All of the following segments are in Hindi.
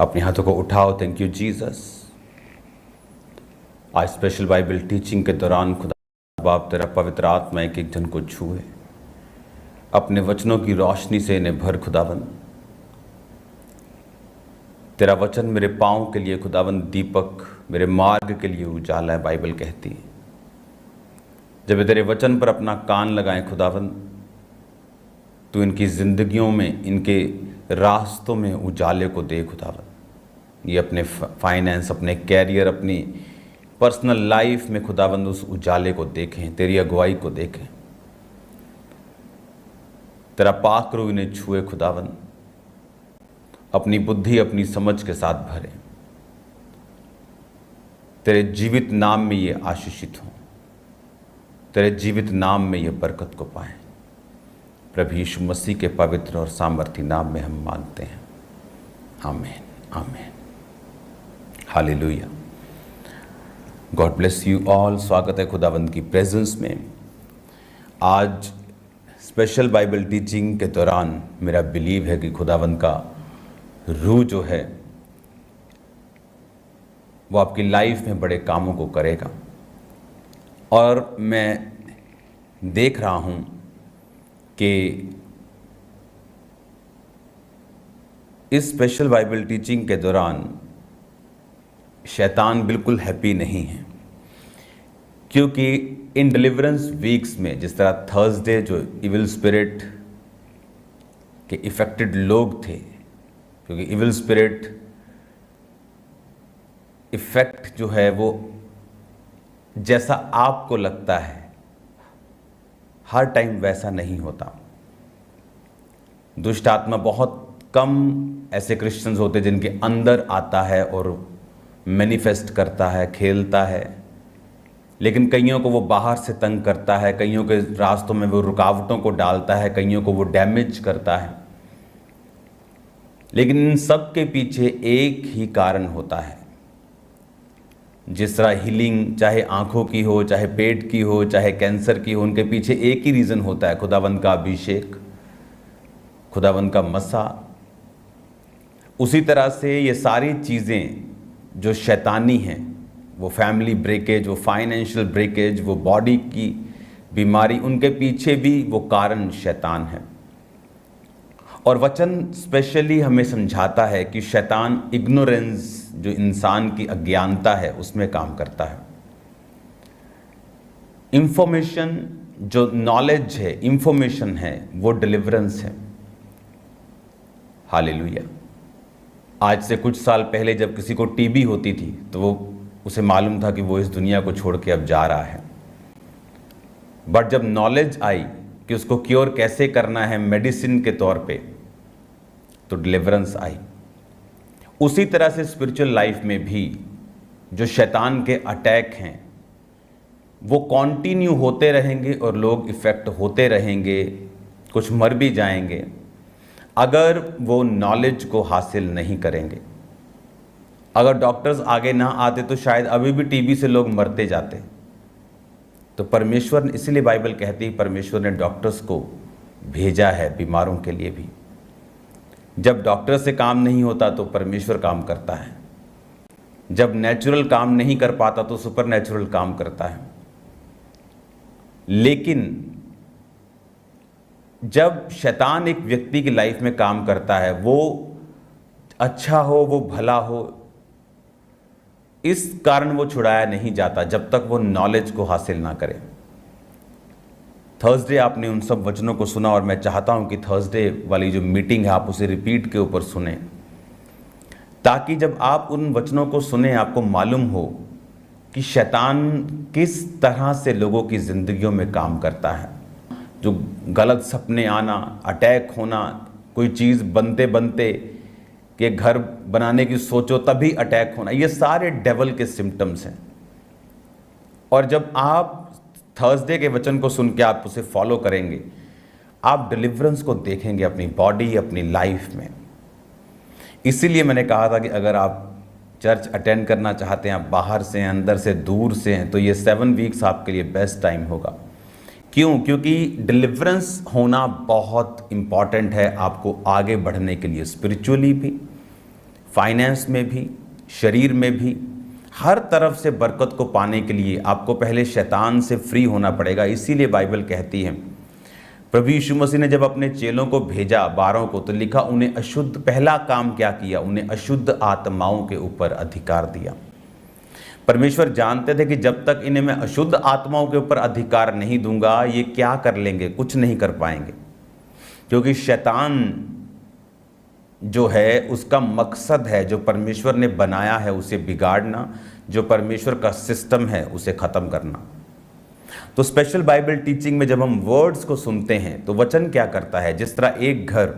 अपने हाथों को उठाओ। Thank you Jesus. आज स्पेशल बाइबल टीचिंग के दौरान खुदा बाप तेरा पवित्र आत्मा एक एक जन को छुए, अपने वचनों की रोशनी से इन्हें भर खुदावन। तेरा वचन मेरे पाँव के लिए खुदावन दीपक, मेरे मार्ग के लिए उजाला है, बाइबल कहती है। जब वे तेरे वचन पर अपना कान लगाएं खुदावन, तो इनकी ज़िंदगियों में, इनके रास्तों में उजाले को दे खुदावन। ये अपने फाइनेंस, अपने कैरियर, अपनी पर्सनल लाइफ में खुदावन उस उजाले को देखें, तेरी अगुवाई को देखें। तेरा पाक रूह इन्हें छुए खुदावन, अपनी बुद्धि, अपनी समझ के साथ भरे। तेरे जीवित नाम में ये आशीषित हों, तेरे जीवित नाम में ये बरकत को पाएं। प्रभु यीशु मसीह के पवित्र और सामर्थी नाम में हम मांगते हैं, आमीन आमीन। Hallelujah. God bless you all. स्वागत है खुदावंद की प्रेजेंस में। आज स्पेशल बाइबल टीचिंग के दौरान मेरा बिलीव है कि खुदावंद का रूह जो है वो आपकी लाइफ में बड़े कामों को करेगा। और मैं देख रहा हूँ कि इस स्पेशल बाइबल टीचिंग के दौरान शैतान बिल्कुल हैप्पी नहीं है, क्योंकि इन डिलीवरेंस वीक्स में जिस तरह थर्सडे जो इविल स्पिरिट के इफेक्टेड लोग थे, क्योंकि इविल स्पिरिट इफेक्ट जो है वो जैसा आपको लगता है हर टाइम वैसा नहीं होता। दुष्ट आत्मा बहुत कम ऐसे क्रिश्चियंस होते जिनके अंदर आता है और मैनिफेस्ट करता है, खेलता है, लेकिन कईयों को वो बाहर से तंग करता है, कईयों के रास्तों में वो रुकावटों को डालता है, कईयों को वो डैमेज करता है। लेकिन इन सब के पीछे एक ही कारण होता है। जिस तरह हीलिंग चाहे आंखों की हो, चाहे पेट की हो, चाहे कैंसर की हो, उनके पीछे एक ही रीज़न होता है, खुदावंद का अभिषेक, खुदावंद का मसा। उसी तरह से ये सारी चीज़ें जो शैतानी हैं, वो फैमिली ब्रेकेज, वो फाइनेंशियल ब्रेकेज, वो बॉडी की बीमारी, उनके पीछे भी वो कारण शैतान है। और वचन स्पेशली हमें समझाता है कि शैतान इग्नोरेंस, जो इंसान की अज्ञानता है, उसमें काम करता है। इंफॉर्मेशन, जो नॉलेज है, इंफॉर्मेशन है, वो डिलीवरेंस है। हालेलुया। आज से कुछ साल पहले जब किसी को टीबी होती थी तो वो उसे मालूम था कि वो इस दुनिया को छोड़ के अब जा रहा है। बट जब नॉलेज आई कि उसको क्योर कैसे करना है मेडिसिन के तौर पे, तो डिलीवरेंस आई। उसी तरह से स्पिरिचुअल लाइफ में भी जो शैतान के अटैक हैं वो कंटिन्यू होते रहेंगे और लोग इफ़ेक्ट होते रहेंगे, कुछ मर भी जाएंगे अगर वो नॉलेज को हासिल नहीं करेंगे। अगर डॉक्टर्स आगे ना आते तो शायद अभी भी टीबी से लोग मरते जाते। तो परमेश्वर, इसीलिए बाइबल कहती है परमेश्वर ने डॉक्टर्स को भेजा है बीमारों के लिए भी। जब डॉक्टर से काम नहीं होता तो परमेश्वर काम करता है। जब नेचुरल काम नहीं कर पाता तो सुपर नेचुरल काम करता है। लेकिन जब शैतान एक व्यक्ति की लाइफ में काम करता है, वो अच्छा हो, वो भला हो, इस कारण वो छुड़ाया नहीं जाता जब तक वो नॉलेज को हासिल ना करे। थर्सडे आपने उन सब वचनों को सुना और मैं चाहता हूं कि थर्सडे वाली जो मीटिंग है आप उसे रिपीट के ऊपर सुने, ताकि जब आप उन वचनों को सुने आपको मालूम हो कि शैतान किस तरह से लोगों की ज़िंदगियों में काम करता है। जो गलत सपने आना, अटैक होना, कोई चीज़ बनते बनते कि घर बनाने की सोचो तभी अटैक होना, ये सारे डेवल के सिम्टम्स हैं। और जब आप थर्सडे के वचन को सुन के आप उसे फॉलो करेंगे, आप डिलीवरेंस को देखेंगे अपनी बॉडी, अपनी लाइफ में। इसीलिए मैंने कहा था कि अगर आप चर्च अटेंड करना चाहते हैं, आप बाहर से हैं, अंदर से, दूर से हैं, तो ये 7 वीक्स आपके लिए बेस्ट टाइम होगा। क्यों? क्योंकि डिलीवरेंस होना बहुत इम्पॉर्टेंट है आपको आगे बढ़ने के लिए, स्पिरिचुअली भी, फाइनेंस में भी, शरीर में भी, हर तरफ से बरकत को पाने के लिए आपको पहले शैतान से फ्री होना पड़ेगा। इसीलिए बाइबल कहती है, प्रभु यीशु मसीह ने जब अपने चेलों को भेजा 12 को, तो लिखा उन्हें अशुद्ध, पहला काम क्या किया, उन्हें अशुद्ध आत्माओं के ऊपर अधिकार दिया। परमेश्वर जानते थे कि जब तक इन्हें मैं अशुद्ध आत्माओं के ऊपर अधिकार नहीं दूंगा, ये क्या कर लेंगे, कुछ नहीं कर पाएंगे। क्योंकि शैतान जो है उसका मकसद है, जो परमेश्वर ने बनाया है उसे बिगाड़ना, जो परमेश्वर का सिस्टम है उसे ख़त्म करना। तो स्पेशल बाइबल टीचिंग में जब हम वर्ड्स को सुनते हैं तो वचन क्या करता है, जिस तरह एक घर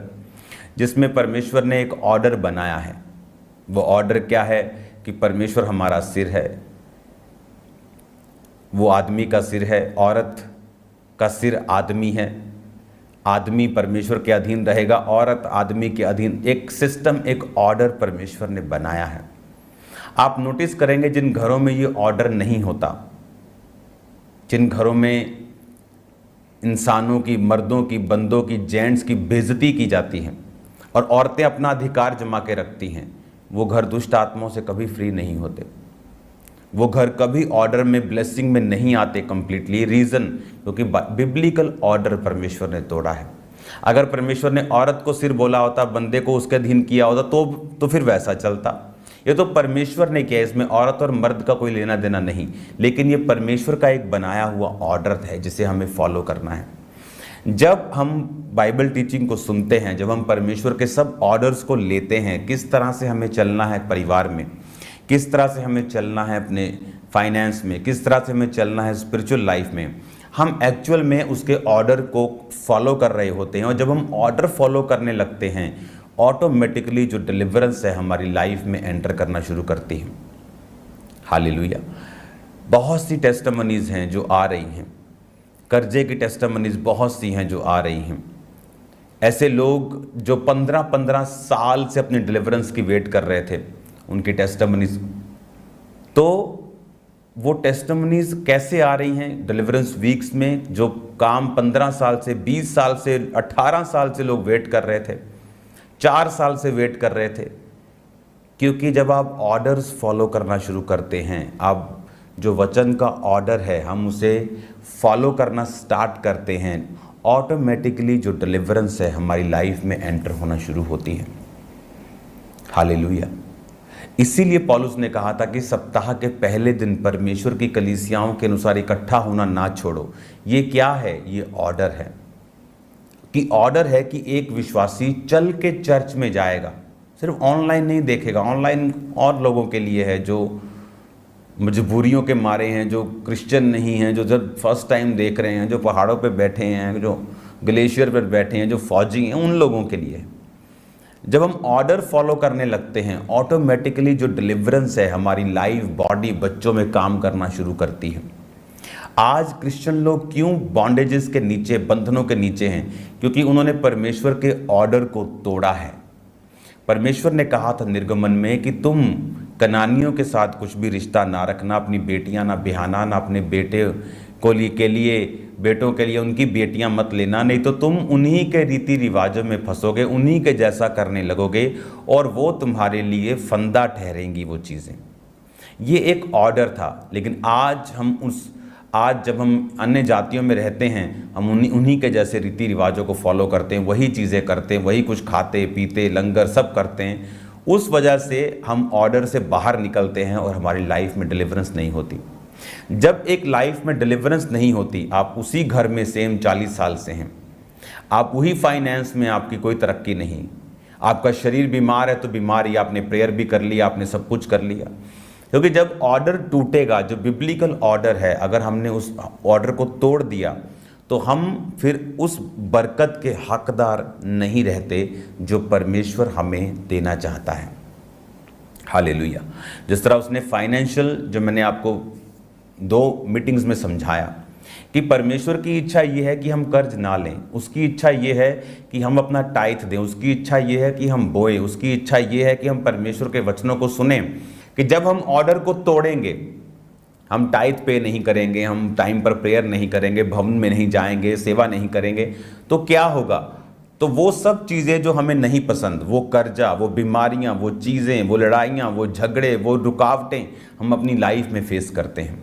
जिसमें परमेश्वर ने एक ऑर्डर बनाया है, वो ऑर्डर क्या है कि परमेश्वर हमारा सिर है, वो आदमी का सिर है, औरत का सिर आदमी है, आदमी परमेश्वर के अधीन रहेगा, औरत आदमी के अधीन। एक सिस्टम, एक ऑर्डर परमेश्वर ने बनाया है। आप नोटिस करेंगे जिन घरों में ये ऑर्डर नहीं होता, जिन घरों में इंसानों की, मर्दों की, बंदों की, जेंट्स की बेइज्जती की जाती है और औरतें अपना अधिकार जमा के रखती हैं, वो घर दुष्ट आत्माओं से कभी फ्री नहीं होते। वो घर कभी ऑर्डर में, ब्लेसिंग में नहीं आते कंप्लीटली। रीज़न, क्योंकि बिब्लिकल ऑर्डर परमेश्वर ने तोड़ा है। अगर परमेश्वर ने औरत को सिर बोला होता, बंदे को उसके अधीन किया होता, तो फिर वैसा चलता। ये तो परमेश्वर ने किया, इसमें औरत और मर्द का कोई लेना देना नहीं, लेकिन ये परमेश्वर का एक बनाया हुआ ऑर्डर है जिसे हमें फॉलो करना है। जब हम बाइबल टीचिंग को सुनते हैं, जब हम परमेश्वर के सब ऑर्डर्स को लेते हैं, किस तरह से हमें चलना है परिवार में, किस तरह से हमें चलना है अपने फाइनेंस में, किस तरह से हमें चलना है स्पिरिचुअल लाइफ में, हम एक्चुअल में उसके ऑर्डर को फॉलो कर रहे होते हैं। और जब हम ऑर्डर फॉलो करने लगते हैं, ऑटोमेटिकली जो डिलीवरेंस है हमारी लाइफ में एंटर करना शुरू करती है। हालेलुया। बहुत सी टेस्टिमनीज हैं जो आ रही हैं, कर्जे की टेस्टिमनीज बहुत सी हैं जो आ रही हैं। ऐसे लोग जो 15-15 साल से अपनी डिलीवरेंस की वेट कर रहे थे, उनकी टेस्टिमनीज, तो वो टेस्टिमनीज कैसे आ रही हैं डिलीवरेंस वीक्स में, जो काम 15 साल से, 20 साल से, 18 साल से लोग वेट कर रहे थे, 4 साल से वेट कर रहे थे। क्योंकि जब आप ऑर्डर्स फॉलो करना शुरू करते हैं, आप जो वचन का ऑर्डर है हम उसे फॉलो करना स्टार्ट करते हैं, ऑटोमेटिकली जो डिलीवरेंस है हमारी लाइफ में एंटर होना शुरू होती है। हालेलुया। इसीलिए पौलुस ने कहा था कि सप्ताह के पहले दिन परमेश्वर की कलीसियाओं के अनुसार इकट्ठा होना ना छोड़ो। ये क्या है? ये ऑर्डर है, कि ऑर्डर है कि एक विश्वासी चल के चर्च में जाएगा, सिर्फ ऑनलाइन नहीं देखेगा। ऑनलाइन और लोगों के लिए है जो मजबूरियों के मारे हैं, जो क्रिश्चियन नहीं हैं, जो जब फर्स्ट टाइम देख रहे हैं, जो पहाड़ों पे बैठे हैं, जो ग्लेशियर पर बैठे हैं, जो फौजी हैं, उन लोगों के लिए। जब हम ऑर्डर फॉलो करने लगते हैं, ऑटोमेटिकली जो डिलीवरेंस है हमारी लाइफ, बॉडी, बच्चों में काम करना शुरू करती है। आज क्रिश्चियन लोग क्यों बॉन्डेजेस के नीचे, बंधनों के नीचे हैं? क्योंकि उन्होंने परमेश्वर के ऑर्डर को तोड़ा है। परमेश्वर ने कहा था निर्गमन में कि तुम कनानियों के साथ कुछ भी रिश्ता ना रखना, अपनी बेटियां ना बिहाना, ना अपने बेटे को के लिए, बेटों के लिए उनकी बेटियां मत लेना, नहीं तो तुम उन्हीं के रीति रिवाजों में फंसोगे, उन्हीं के जैसा करने लगोगे और वो तुम्हारे लिए फंदा ठहरेंगी वो चीज़ें। ये एक ऑर्डर था। लेकिन आज जब हम अन्य जातियों में रहते हैं, हम उन्हीं के जैसे रीति रिवाजों को फॉलो करते हैं, वही चीज़ें करते हैं, वही कुछ खाते पीते, लंगर सब करते हैं। उस वजह से हम ऑर्डर से बाहर निकलते हैं और हमारी लाइफ में डिलीवरेंस नहीं होती। जब एक लाइफ में डिलीवरेंस नहीं होती, आप उसी घर में सेम 40 साल से हैं, आप वही फाइनेंस में, आपकी कोई तरक्की नहीं, आपका शरीर बीमार है तो बीमारी, आपने प्रेयर भी कर लिया, आपने सब कुछ कर लिया। क्योंकि जब ऑर्डर टूटेगा, जो बिब्लिकल ऑर्डर है, अगर हमने उस ऑर्डर को तोड़ दिया तो हम फिर उस बरकत के हकदार नहीं रहते जो परमेश्वर हमें देना चाहता है। हालेलुया। जिस तरह उसने फाइनेंशियल, जो मैंने आपको 2 मीटिंग्स में समझाया कि परमेश्वर की इच्छा ये है कि हम कर्ज ना लें, उसकी इच्छा ये है कि हम अपना टाइथ दें, उसकी इच्छा ये है कि हम बोएं, उसकी इच्छा ये है कि हम परमेश्वर के वचनों को सुनें। कि जब हम ऑर्डर को तोड़ेंगे, हम टाइथ पे नहीं करेंगे, हम टाइम पर प्रेयर नहीं करेंगे, भवन में नहीं जाएंगे, सेवा नहीं करेंगे, तो क्या होगा? तो वो सब चीज़ें जो हमें नहीं पसंद, वो कर्जा, वो बीमारियां, वो चीज़ें, वो लड़ाइयाँ, वो झगड़े, वो रुकावटें हम अपनी लाइफ में फेस करते हैं।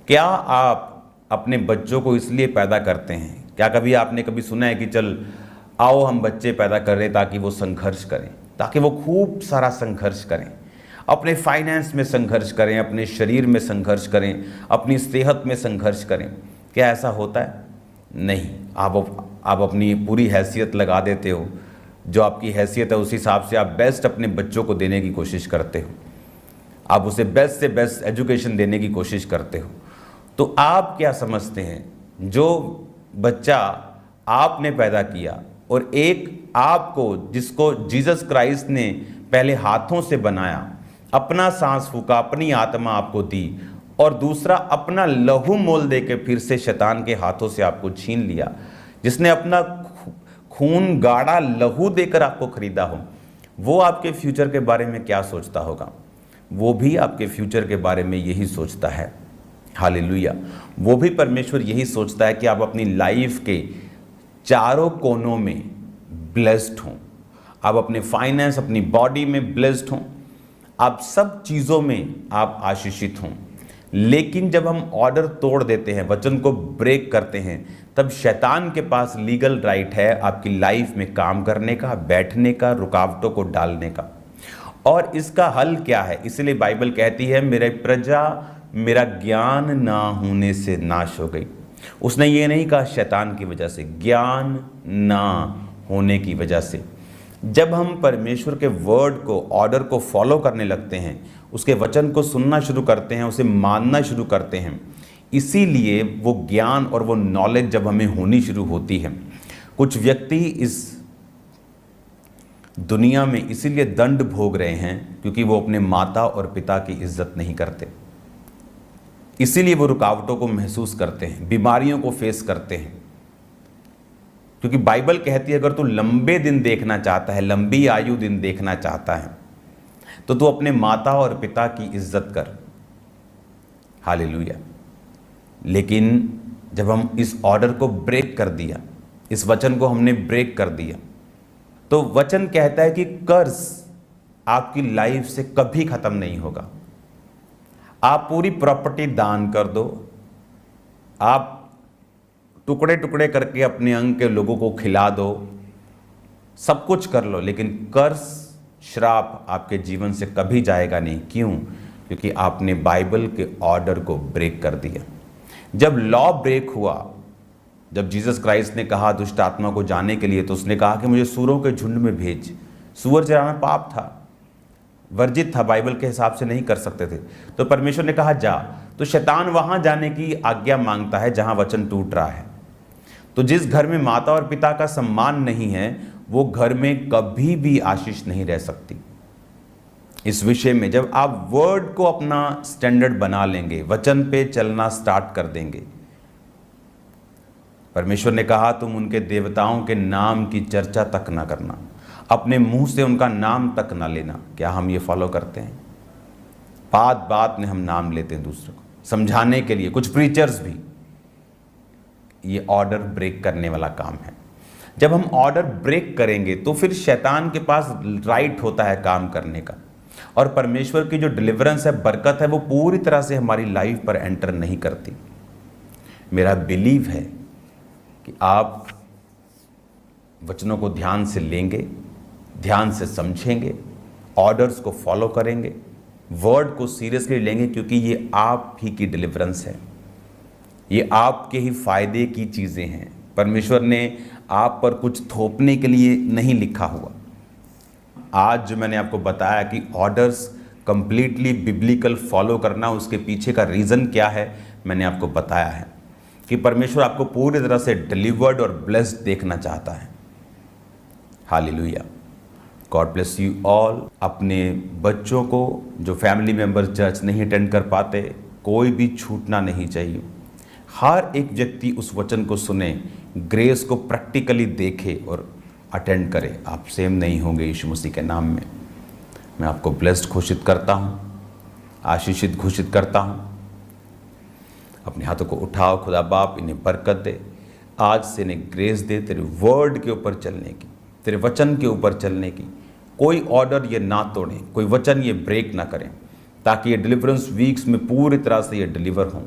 क्या आप अपने बच्चों को इसलिए पैदा करते हैं? क्या कभी आपने कभी सुना है कि चल आओ हम बच्चे पैदा कर रहे ताकि वो संघर्ष करें, ताकि वो खूब सारा संघर्ष करें, अपने फाइनेंस में संघर्ष करें, अपने शरीर में संघर्ष करें, अपनी सेहत में संघर्ष करें? क्या ऐसा होता है? नहीं। आप अपनी पूरी हैसियत लगा देते हो, जो आपकी हैसियत है उस हिसाब से आप बेस्ट अपने बच्चों को देने की कोशिश करते हो, आप उसे बेस्ट से बेस्ट एजुकेशन देने की कोशिश करते हो। तो आप क्या समझते हैं, जो बच्चा आपने पैदा किया और एक आपको जिसको जीसस क्राइस्ट ने पहले हाथों से बनाया, अपना सांस फूका, अपनी आत्मा आपको दी, और दूसरा अपना लहू मोल देके फिर से शैतान के हाथों से आपको छीन लिया, जिसने अपना खून गाढ़ा लहू देकर आपको खरीदा हो, वो आपके फ्यूचर के बारे में क्या सोचता होगा? वो भी आपके फ्यूचर के बारे में यही सोचता है। हालेलुया। वो भी परमेश्वर यही सोचता है कि आप अपनी लाइफ के चारों कोनों में ब्लेस्ड हों, आप अपने फाइनेंस, अपनी बॉडी में ब्लेस्ड हों, आप सब चीज़ों में आप आशीषित हों। लेकिन जब हम ऑर्डर तोड़ देते हैं, वचन को ब्रेक करते हैं, तब शैतान के पास लीगल राइट है आपकी लाइफ में काम करने का, बैठने का, रुकावटों को डालने का। और इसका हल क्या है? इसलिए बाइबल कहती है, मेरे प्रजा मेरा ज्ञान ना होने से नाश हो गई। उसने ये नहीं कहा शैतान की वजह से, ज्ञान ना होने की वजह से। जब हम परमेश्वर के वर्ड को, ऑर्डर को फॉलो करने लगते हैं, उसके वचन को सुनना शुरू करते हैं, उसे मानना शुरू करते हैं, इसीलिए वो ज्ञान और वो नॉलेज जब हमें होनी शुरू होती है। कुछ व्यक्ति इस दुनिया में इसीलिए दंड भोग रहे हैं क्योंकि वो अपने माता और पिता की इज्जत नहीं करते, इसीलिए वो रुकावटों को महसूस करते हैं, बीमारियों को फेस करते हैं। क्योंकि बाइबल कहती है अगर तू लंबे दिन देखना चाहता है, लंबी आयु दिन देखना चाहता है, तो तू अपने माता और पिता की इज्जत कर। हालेलुया। लेकिन जब हम इस ऑर्डर को ब्रेक कर दिया, इस वचन को हमने ब्रेक कर दिया, तो वचन कहता है कि कर्ज आपकी लाइफ से कभी खत्म नहीं होगा। आप पूरी प्रॉपर्टी दान कर दो, आप टुकड़े टुकड़े करके अपने अंग के लोगों को खिला दो, सब कुछ कर लो, लेकिन कर्ज, श्राप आपके जीवन से कभी जाएगा नहीं। क्यों? क्योंकि आपने बाइबल के ऑर्डर को ब्रेक कर दिया। जब लॉ ब्रेक हुआ, जब जीसस क्राइस्ट ने कहा दुष्ट आत्मा को जाने के लिए, तो उसने कहा कि मुझे सूरों के झुंड में भेज। सूअर चराना पाप था, वर्जित था, बाइबल के हिसाब से नहीं कर सकते थे। तो परमेश्वर ने कहा जा। तो शैतान वहां जाने की आज्ञा मांगता है जहां वचन टूट रहा है। तो जिस घर में माता और पिता का सम्मान नहीं है, वो घर में कभी भी आशीष नहीं रह सकती। इस विषय में जब आप वर्ड को अपना स्टैंडर्ड बना लेंगे, वचन पे चलना स्टार्ट कर देंगे। परमेश्वर ने कहा तुम उनके देवताओं के नाम की चर्चा तक ना करना, अपने मुंह से उनका नाम तक ना लेना। क्या हम ये फॉलो करते हैं? बात बात में हम नाम लेते हैं दूसरे को समझाने के लिए। कुछ प्रीचर्स भी ये ऑर्डर ब्रेक करने वाला काम है। जब हम ऑर्डर ब्रेक करेंगे तो फिर शैतान के पास राइट होता है काम करने का, और परमेश्वर की जो डिलीवरेंस है, बरकत है, वो पूरी तरह से हमारी लाइफ पर एंटर नहीं करती। मेरा बिलीव है कि आप वचनों को ध्यान से लेंगे, ध्यान से समझेंगे, ऑर्डर्स को फॉलो करेंगे, वर्ड को सीरियसली लेंगे, क्योंकि ये आप ही की डिलीवरेंस है, ये आपके ही फायदे की चीज़ें हैं। परमेश्वर ने आप पर कुछ थोपने के लिए नहीं लिखा हुआ। आज जो मैंने आपको बताया कि ऑर्डर्स कंप्लीटली बिब्लिकल फॉलो करना, उसके पीछे का रीज़न क्या है, मैंने आपको बताया है कि परमेश्वर आपको पूरी तरह से डिलीवर्ड और ब्लेस्ड देखना चाहता है। Hallelujah. God bless you all. अपने बच्चों को, जो फैमिली मेंबर चर्च नहीं अटेंड कर पाते, कोई भी छूटना नहीं चाहिए। हर एक व्यक्ति उस वचन को सुने, ग्रेस को प्रैक्टिकली देखे और अटेंड करे। आप सेम नहीं होंगे यीशु मसीह के नाम में। मैं आपको ब्लेस्ड घोषित करता हूँ, आशीषित घोषित करता हूँ। अपने हाथों को उठाओ, खुदा बाप इन्हें बरकत दे, आज से इन्हें ग्रेस दे तेरे वर्ड के ऊपर चलने की, तेरे वचन के ऊपर चलने की। कोई ऑर्डर ये ना तोड़ें, कोई वचन ये ब्रेक ना करें, ताकि ये डिलीवरेंस वीक्स में पूरी तरह से ये डिलीवर हों।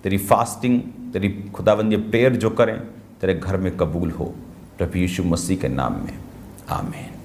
तेरी फास्टिंग, तेरी खुदावंद ये प्रेयर जो करें तेरे घर में कबूल हो, प्रभु यीशु मसीह के नाम में, आमीन।